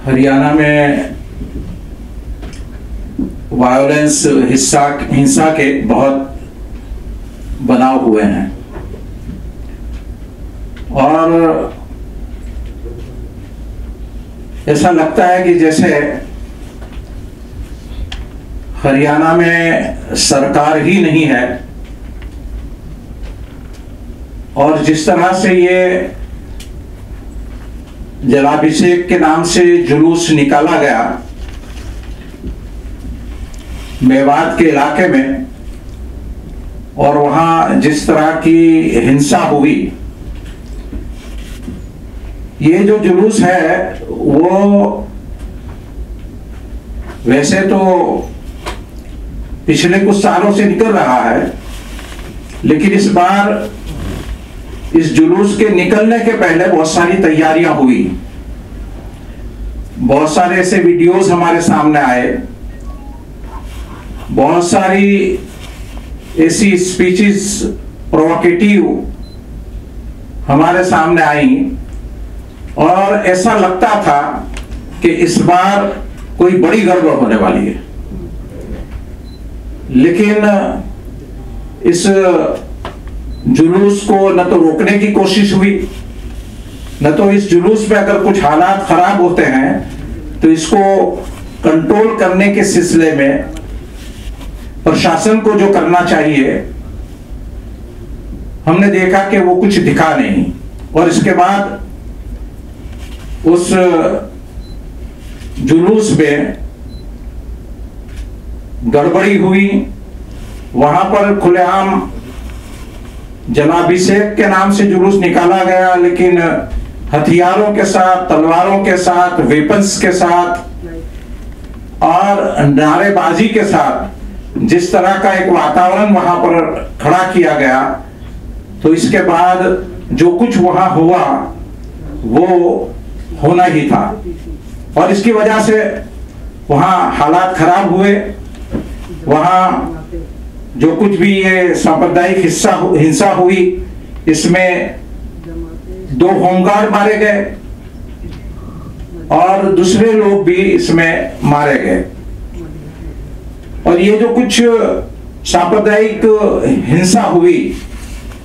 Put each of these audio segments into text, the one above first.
हरियाणा में वायलेंस हिंसा के बहुत बनाव हुए हैं और ऐसा लगता है कि जैसे हरियाणा में सरकार ही नहीं है और जिस तरह से ये जलाभिषेक के नाम से जुलूस निकाला गया मेवात के इलाके में और वहां जिस तरह की हिंसा हुई, ये जो जुलूस है वो वैसे तो पिछले कुछ सालों से निकल रहा है, लेकिन इस बार इस जुलूस के निकलने के पहले बहुत सारी तैयारियां हुई। बहुत सारे ऐसे वीडियोस हमारे सामने आए, बहुत सारी ऐसी स्पीचेस प्रोवोकेटिव हमारे सामने आई और ऐसा लगता था कि इस बार कोई बड़ी गड़बड़ होने वाली है। लेकिन इस जुलूस को न तो रोकने की कोशिश हुई, न तो इस जुलूस में अगर कुछ हालात खराब होते हैं तो इसको कंट्रोल करने के सिलसिले में प्रशासन को जो करना चाहिए हमने देखा कि वो कुछ दिखा नहीं। और इसके बाद उस जुलूस में गड़बड़ी हुई। वहां पर खुलेआम जलाभिषेक के नाम से जुलूस निकाला गया, लेकिन हथियारों के साथ, तलवारों के साथ, वेपन्स के साथ और नारेबाजी के साथ जिस तरह का एक वातावरण वहां पर खड़ा किया गया, तो इसके बाद जो कुछ वहां हुआ वो होना ही था और इसकी वजह से वहां हालात खराब हुए। वहां जो कुछ भी ये सांप्रदायिक हिंसा हुई, इसमें 2 होमगार्ड मारे गए और दूसरे लोग भी इसमें मारे गए। और ये जो कुछ सांप्रदायिक हिंसा हुई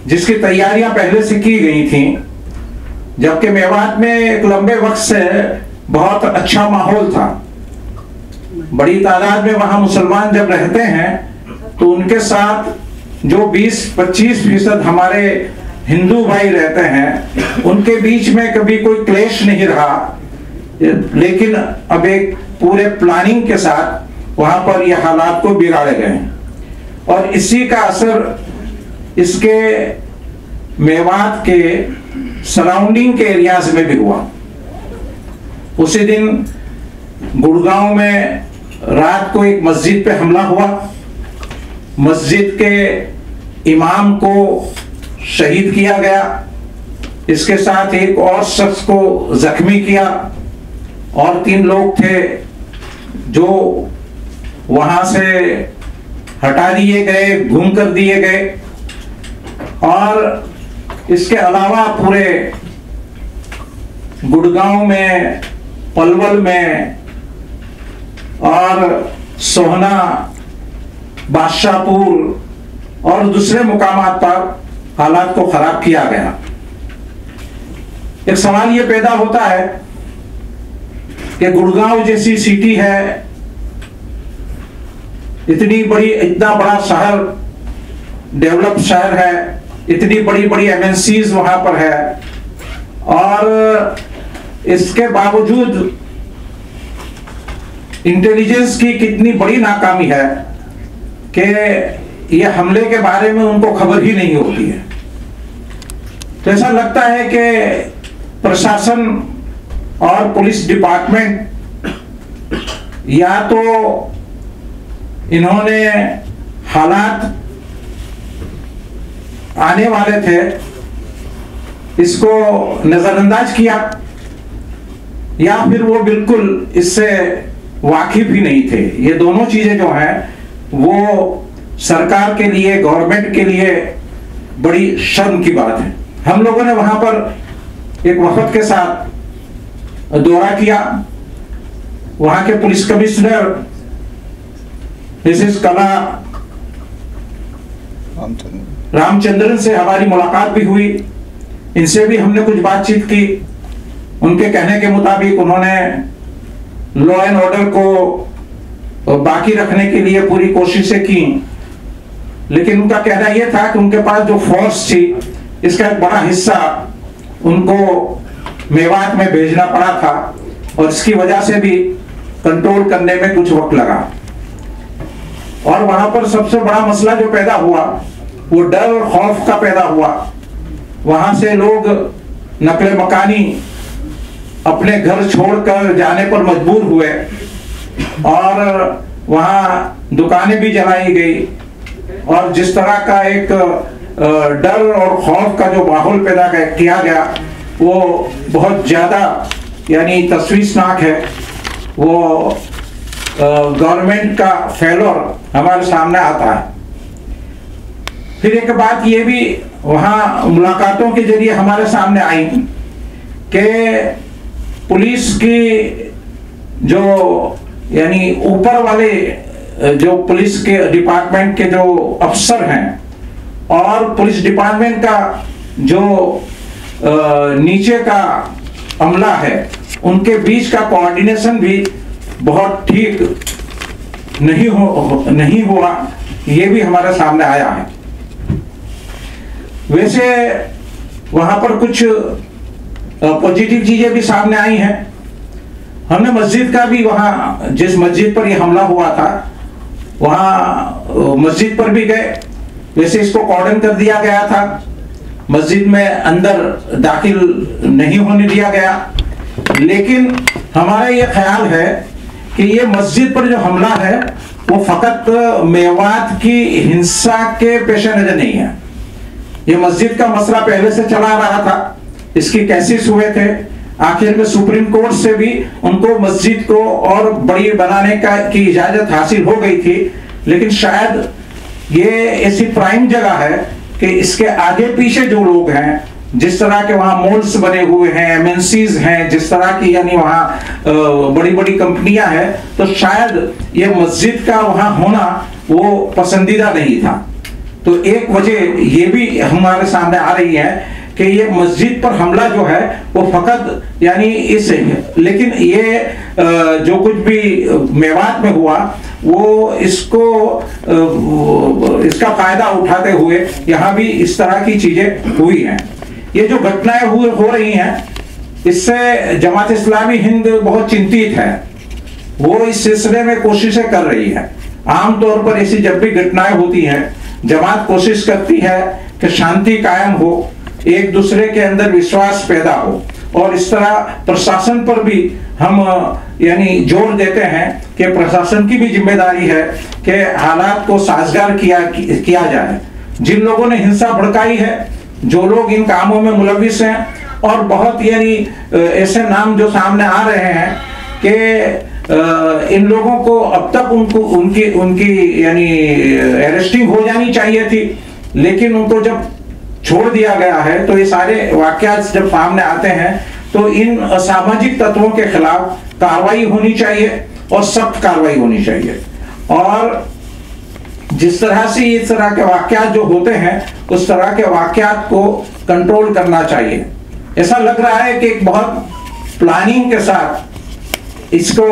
जिसकी तैयारियां पहले से की गई थी, जबकि मेवात में एक लंबे वक्त से बहुत अच्छा माहौल था। बड़ी तादाद में वहां मुसलमान जब रहते हैं तो उनके साथ जो 20-25% हमारे हिंदू भाई रहते हैं उनके बीच में कभी कोई क्लेश नहीं रहा, लेकिन अब एक पूरे प्लानिंग के साथ वहां पर यह हालात को बिगाड़े गए और इसी का असर इसके मेवात के सराउंडिंग के एरियाज में भी हुआ। उसी दिन गुड़गांव में रात को एक मस्जिद पे हमला हुआ, मस्जिद के इमाम को शहीद किया गया, इसके साथ एक और शख्स को जख्मी किया और 3 लोग थे जो वहां से हटा दिए गए, गुम कर दिए गए। और इसके अलावा पूरे गुड़गांव में, पलवल में और सोहना, बादशाहपुर और दूसरे मुकामात पर हालात को खराब किया गया। एक सवाल यह पैदा होता है कि गुड़गांव जैसी सिटी है, इतना बड़ा शहर, डेवलप शहर है, इतनी बड़ी बड़ी एमएनसीज वहां पर है और इसके बावजूद इंटेलिजेंस की कितनी बड़ी नाकामी है कि ये हमले के बारे में उनको खबर ही नहीं होती है। तो ऐसा लगता है कि प्रशासन और पुलिस डिपार्टमेंट या तो इन्होंने हालात आने वाले थे इसको नजरअंदाज किया या फिर वो बिल्कुल इससे वाकिफ ही नहीं थे। ये दोनों चीजें जो हैं वो सरकार के लिए, गवर्नमेंट के लिए बड़ी शर्म की बात है। हम लोगों ने वहां पर एक वफद के साथ दौरा किया वहां के पुलिस कमिश्नर मिसेस कला रामचंद्रन से हमारी मुलाकात भी हुई। इनसे भी हमने कुछ बातचीत की। उनके कहने के मुताबिक उन्होंने लॉ एंड ऑर्डर को बाकी रखने के लिए पूरी कोशिशें की, लेकिन उनका कहना यह था कि उनके पास जो फोर्स थी इसका एक बड़ा हिस्सा उनको मेवात में भेजना पड़ा था और इसकी वजह से भी कंट्रोल करने में कुछ वक्त लगा। और वहां पर सबसे बड़ा मसला जो पैदा हुआ वो डर और खौफ का पैदा हुआ। वहां से लोग नकले मकानी अपने घर छोड़कर जाने पर मजबूर हुए और वहां दुकानें भी जलाई गई और जिस तरह का एक डर और खौफ का जो माहौल पैदा किया गया वो बहुत ज्यादा यानी तशवीशनाक है। वो गवर्नमेंट का फेल्योर हमारे सामने आता है। फिर एक बात ये भी वहां मुलाकातों के जरिए हमारे सामने आई कि पुलिस की जो यानी ऊपर वाले जो पुलिस के डिपार्टमेंट के जो अफसर हैं और पुलिस डिपार्टमेंट का जो नीचे का अमला है उनके बीच का कोऑर्डिनेशन भी बहुत ठीक नहीं हुआ, ये भी हमारे सामने आया है। वैसे वहां पर कुछ पॉजिटिव चीजें भी सामने आई हैं। हमने मस्जिद का भी वहां जिस मस्जिद पर यह हमला हुआ था वहां मस्जिद पर भी गए। वैसे इसको कॉर्डन कर दिया गया था, मस्जिद में अंदर दाखिल नहीं होने दिया गया, लेकिन हमारा यह ख्याल है कि ये मस्जिद पर जो हमला है वो फकत मेवात की हिंसा के पेश नजर नहीं है। ये मस्जिद का मसला पहले से चला रहा था, इसकी केसेस हुए थे। आखिर में सुप्रीम कोर्ट से भी उनको मस्जिद को और बड़ी बनाने की इजाजत हासिल हो गई थी, लेकिन शायद ये ऐसी प्राइम जगह है कि इसके आगे पीछे जो लोग हैं, जिस तरह के वहां मॉल्स बने हुए हैं, एमएनसीज हैं, जिस तरह की यानी वहां बड़ी बड़ी कंपनियां हैं, तो शायद ये मस्जिद का वहां होना वो पसंदीदा नहीं था। तो एक वजह ये भी हमारे सामने आ रही है कि ये मस्जिद पर हमला जो है वो फकत यानी इस, लेकिन ये जो कुछ भी मेवात में हुआ वो इसको इसका फायदा उठाते हुए यहाँ भी इस तरह की चीजें हुई हैं। ये जो घटनाएं हो रही हैं इससे जमात इस्लामी हिंद बहुत चिंतित है। वो इस सिलसिले में कोशिशें कर रही है। आमतौर पर ऐसी जब भी घटनाएं होती हैं जमात कोशिश करती है कि शांति कायम हो, एक दूसरे के अंदर विश्वास पैदा हो, और इस तरह प्रशासन पर भी हम यानी जोर देते हैं कि प्रशासन की भी जिम्मेदारी है कि हालात को साजगार किया जाए। जिन लोगों ने हिंसा भड़काई है, जो लोग इन कामों में मुलविस हैं, और बहुत यानी ऐसे नाम जो सामने आ रहे हैं कि इन लोगों को अब तक उनकी यानी अरेस्टिंग हो जानी चाहिए थी, लेकिन उनको जब छोड़ दिया गया है तो ये सारे वाकयात जब सामने आते हैं तो इन असामाजिक तत्वों के खिलाफ कार्रवाई होनी चाहिए और सख्त कार्रवाई होनी चाहिए। और जिस तरह से इस तरह के वाकयात जो होते हैं उस तरह के वाकयात को कंट्रोल करना चाहिए। ऐसा लग रहा है कि एक बहुत प्लानिंग के साथ इसको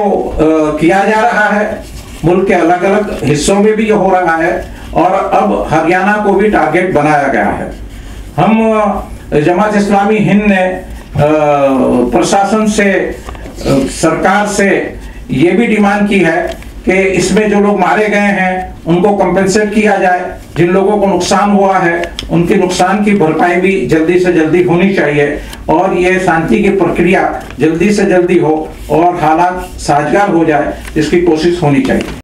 किया जा रहा है। मुल्क के अलग अलग हिस्सों में भी ये हो रहा है और अब हरियाणा को भी टारगेट बनाया गया है। हम जमात इस्लामी हिंद ने प्रशासन से, सरकार से ये भी डिमांड की है कि इसमें जो लोग मारे गए हैं उनको कंपेंसेट किया जाए। जिन लोगों को नुकसान हुआ है उनके नुकसान की भरपाई भी जल्दी से जल्दी होनी चाहिए और ये शांति की प्रक्रिया जल्दी से जल्दी हो और हालात साजगार हो जाए, इसकी कोशिश होनी चाहिए।